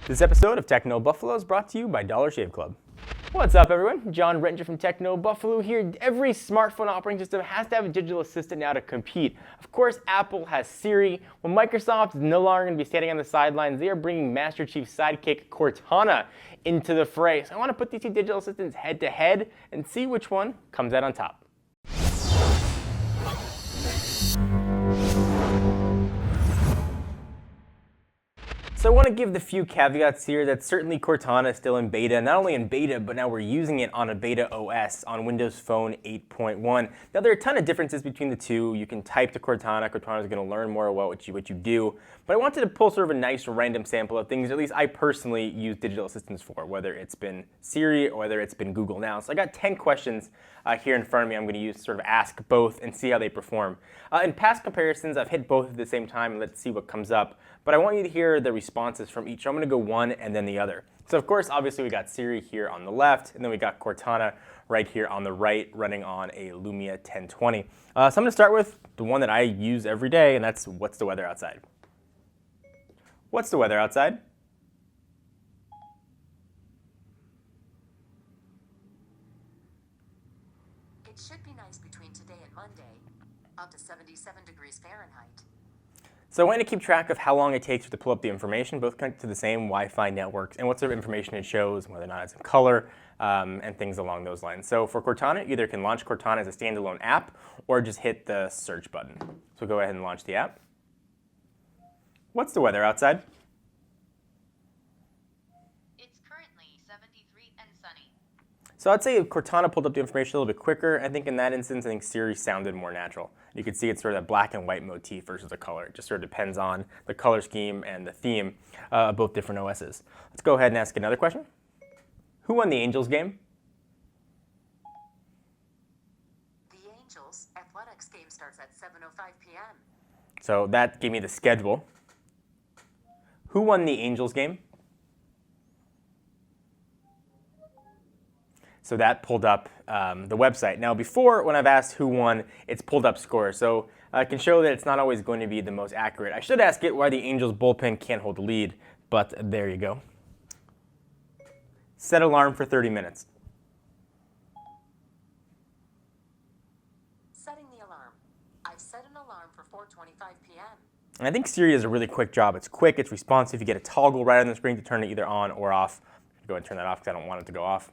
This episode of Techno Buffalo is brought to you by Dollar Shave Club. What's up, everyone? John Rettinger from Techno Buffalo here. Every smartphone operating system has to have a digital assistant now to compete. Of course, Apple has Siri. Well, Microsoft is no longer going to be standing on the sidelines. They are bringing Master Chief's sidekick, Cortana, into the fray. So I want to put these two digital assistants head to head and see which one comes out on top. So I want to give the few caveats here that certainly Cortana is still in beta, not only in beta, but now we're using it on a beta OS on Windows Phone 8.1. Now there are a ton of differences between the two. You can type to Cortana. Cortana is going to learn more about what you do. But I wanted to pull sort of a nice random sample of things, at least I personally use digital assistants for, whether it's been Siri or whether it's been Google Now. So I got 10 questions here in front of me I'm going to use to sort of ask both and see how they perform. In past comparisons, I've hit both at the same time, and let's see what comes up. But I want you to hear the responses from each. So I'm going to go one and then the other. So of course, obviously, we got Siri here on the left, and then we got Cortana right here on the right, running on a Lumia 1020. So I'm going to start with the one that I use every day, and that's what's the weather outside? What's the weather outside? It should be nice between today and Monday, up to 77 degrees Fahrenheit. So I want to keep track of how long it takes to pull up the information, both connected to the same Wi-Fi networks, and what sort of information it shows, whether or not it's in color, and things along those lines. So for Cortana, you either can launch Cortana as a standalone app, or just hit the search button. So go ahead and launch the app. What's the weather outside? It's currently 73 and sunny. So I'd say if Cortana pulled up the information a little bit quicker. I think in that instance, I think Siri sounded more natural. You can see it's sort of that black and white motif versus the color. It just sort of depends on the color scheme and the theme of both different OSs. Let's go ahead and ask another question. Who won the Angels game? The Angels athletics game starts at 7:05 p.m. So that gave me the schedule. Who won the Angels game? So that pulled up the website. Now before, when I've asked who won, it's pulled up scores. So I can show that it's not always going to be the most accurate. I should ask it why the Angels bullpen can't hold the lead, but there you go. Set alarm for 30 minutes. Setting the alarm. I've set an alarm for 4:25 p.m. And I think Siri does a really quick job. It's quick, it's responsive. You get a toggle right on the screen to turn it either on or off. Go ahead and turn that off because I don't want it to go off.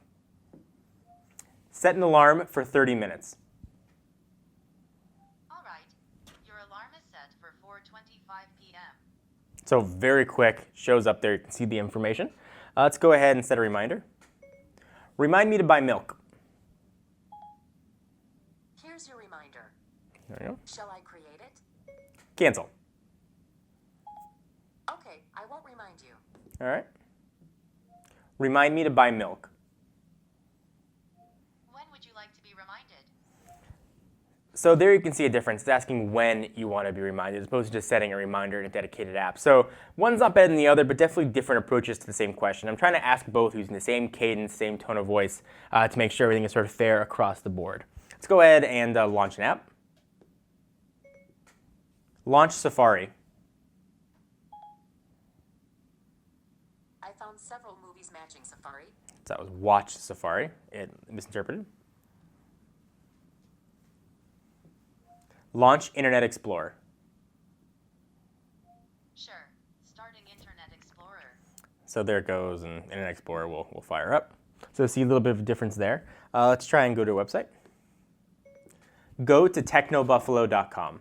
Set an alarm for 30 minutes. All right. Your alarm is set for 4:25 p.m. So very quick, shows up there. You can see the information. Let's go ahead and set a reminder. Remind me to buy milk. Here's your reminder. There you go. Shall I create it? Cancel. Okay, I won't remind you. All right. Remind me to buy milk. So there you can see a difference. It's asking when you want to be reminded as opposed to just setting a reminder in a dedicated app. So one's not better than the other, but definitely different approaches to the same question. I'm trying to ask both using the same cadence, same tone of voice to make sure everything is sort of fair across the board. Let's go ahead and launch an app. Launch Safari. I found several movies matching Safari. So that was watch Safari. It misinterpreted. Launch Internet Explorer. Sure. Starting Internet Explorer. So there it goes, and Internet Explorer will fire up. So see a little bit of a difference there. Let's try and go to a website. Go to technobuffalo.com.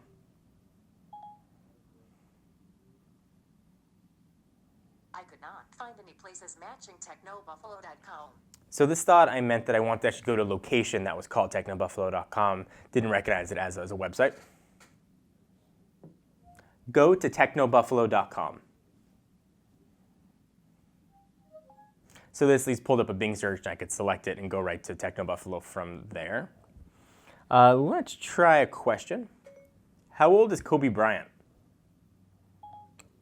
I could not find any places matching technobuffalo.com. So this thought I meant that I wanted to actually go to a location that was called technobuffalo.com. Didn't recognize it as a website. Go to technobuffalo.com. So this at least pulled up a Bing search, and I could select it and go right to TechnoBuffalo from there. Let's try a question. How old is Kobe Bryant?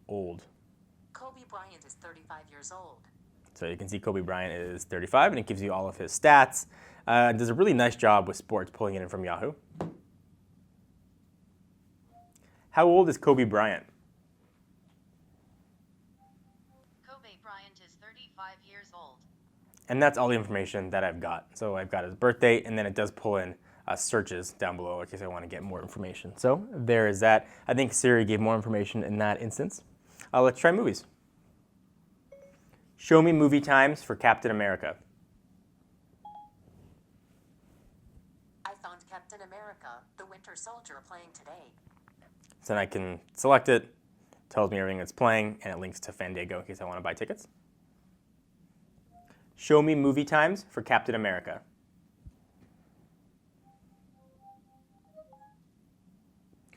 Old. Kobe Bryant is 35 years old. So you can see Kobe Bryant is 35, and it gives you all of his stats. Does a really nice job with sports, pulling it in from Yahoo. How old is Kobe Bryant? And that's all the information that I've got. So I've got his birth date, and then it does pull in searches down below in case I want to get more information. So there is that. I think Siri gave more information in that instance. Let's try movies. Show me movie times for Captain America. I found Captain America, the Winter Soldier, playing today. So then I can select it, tells me everything that's playing, and it links to Fandango in case I want to buy tickets. Show me movie times for Captain America.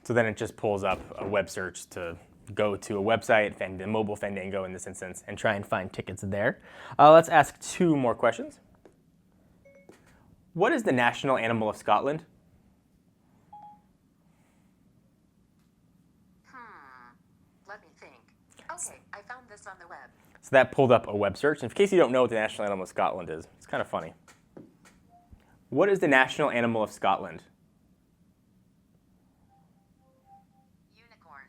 So then it just pulls up a web search to go to a website, mobile Fandango in this instance, and try and find tickets there. Let's ask 2 more questions. What is the national animal of Scotland? Let me think. Okay, I found this on the web. So that pulled up a web search. And in case you don't know what the national animal of Scotland is, it's kind of funny. What is the national animal of Scotland? Unicorn.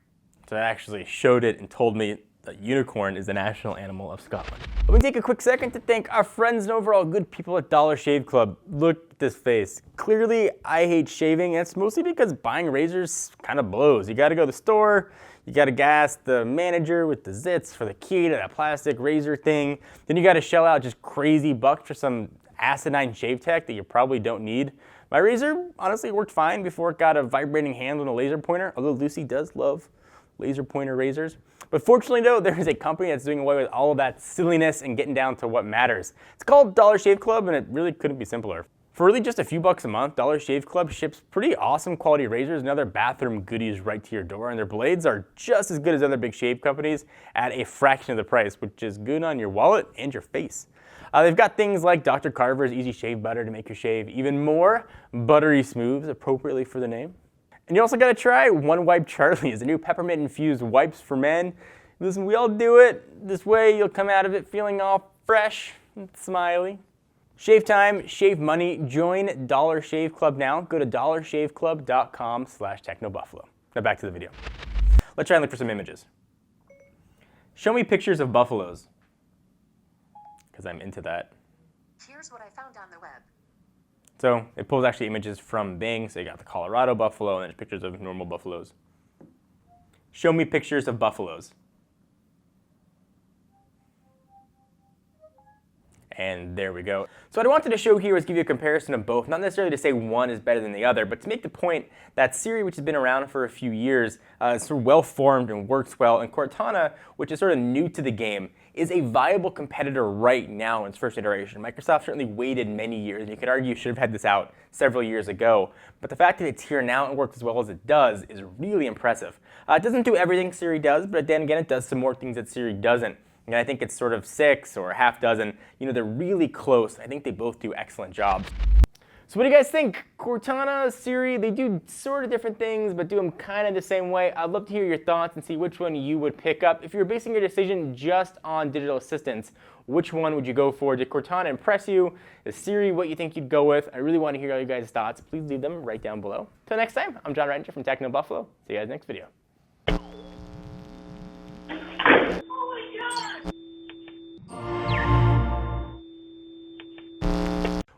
So that actually showed it and told me that unicorn is the national animal of Scotland. Let me take a quick second to thank our friends and overall good people at Dollar Shave Club. Look at this face. Clearly, I hate shaving, and it's mostly because buying razors kind of blows. You gotta go to the store, you gotta gas the manager with the zits for the key to that plastic razor thing. Then you gotta shell out just crazy bucks for some asinine shave tech that you probably don't need. My razor honestly worked fine before it got a vibrating handle and a laser pointer, although Lucy does love laser pointer razors. But fortunately though, there is a company that's doing away with all of that silliness and getting down to what matters. It's called Dollar Shave Club, and it really couldn't be simpler. For really just a few bucks a month, Dollar Shave Club ships pretty awesome quality razors and other bathroom goodies right to your door, and their blades are just as good as other big shave companies at a fraction of the price, which is good on your wallet and your face. They've got things like Dr. Carver's Easy Shave Butter to make your shave even more buttery smooth, appropriately for the name. And you also gotta try One Wipe Charlie's, the new peppermint infused wipes for men. Listen, we all do it. This way you'll come out of it feeling all fresh and smiley. Shave time, shave money, join Dollar Shave Club now. Go to dollarshaveclub.com/technobuffalo. Now back to the video. Let's try and look for some images. Show me pictures of buffaloes, because I'm into that. Here's what I found on the web. So it pulls actually images from Bing. So you got the Colorado buffalo and there's pictures of normal buffaloes. Show me pictures of buffaloes. And there we go. So what I wanted to show here was give you a comparison of both, not necessarily to say one is better than the other, but to make the point that Siri, which has been around for a few years, is sort of well-formed and works well, and Cortana, which is sort of new to the game, is a viable competitor right now in its first iteration. Microsoft certainly waited many years, and you could argue should have had this out several years ago, but the fact that it's here now and works as well as it does is really impressive. It doesn't do everything Siri does, but then again, it does some more things that Siri doesn't. And I think it's sort of 6 or a half dozen. You know, they're really close. I think they both do excellent jobs. So what do you guys think? Cortana, Siri, they do sort of different things, but do them kind of the same way. I'd love to hear your thoughts and see which one you would pick up. If you're basing your decision just on digital assistants, which one would you go for? Did Cortana impress you? Is Siri what you think you'd go with? I really want to hear all you guys' thoughts. Please leave them right down below. Till next time, I'm John Reitinger from Techno Buffalo. See you guys next video.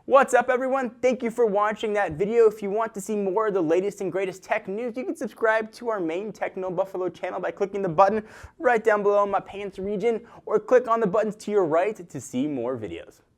What's up everyone? Thank you for watching that video. If you want to see more of the latest and greatest tech news, you can subscribe to our main Techno Buffalo channel by clicking the button right down below in my pants region, or click on the buttons to your right to see more videos.